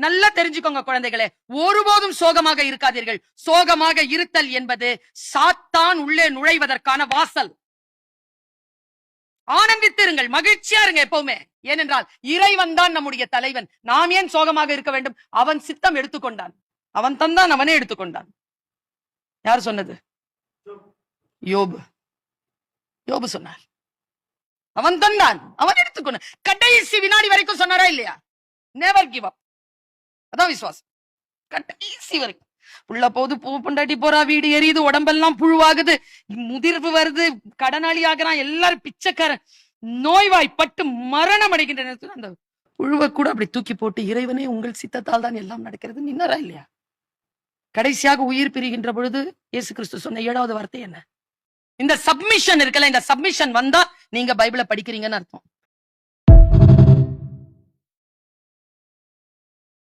நல்லா தெரிஞ்சுக்கோங்க குழந்தைகளே, ஒருபோதும் சோகமாக இருக்காதீர்கள். சோகமாக இருத்தல் என்பது சாத்தான் உள்ளே நுழைவதற்கான வாசல். ஆனந்தித்திருங்கள், மகிழ்ச்சியா இருங்க எப்பவுமே. ஏனென்றால் இறைவன் தான் நம்முடைய தலைவன். நாம் ஏன் சோகமாக இருக்க வேண்டும்? அவன் சித்தம் எடுத்துக்கொண்டான், அவன் தந்தான், அவனே எடுத்துக்கொண்டான். யார் சொன்னது? யோபு. யோபு சொன்னார், அவன் தந்தான், அவன் எடுத்துக்கொண்டான். கடைசி வினாடி வரைக்கும் சொன்னாரா இல்லையா? Never give up. அதான் விசுவாசம். கடைசி வரைக்கும். உள்ள போது பூ பொண்டாட்டி போறா, வீடு எரியுது, உடம்பெல்லாம் புழுவாகுது, முதிர்வு வருது, கடனாளி ஆகிறான், எல்லாரும் பிச்சைக்காரன், நோய்வாய்ப்பட்டு மரணம் அடைகின்ற நேரத்தில் அந்த புழுவை கூட அப்படி தூக்கி போட்டு, இறைவனே உங்கள் சித்தத்தால் தான் எல்லாம் நடக்கிறது நின்னரா இல்லையா? கடைசியாக உயிர் பிரிகின்ற பொழுது இயேசு கிறிஸ்து சொன்ன 7வது வார்த்தை என்ன? இந்த சப்மிஷன் இருக்குல்ல, இந்த சப்மிஷன் வந்தா நீங்க பைபிளை படிக்கிறீங்கன்னு அர்த்தம்.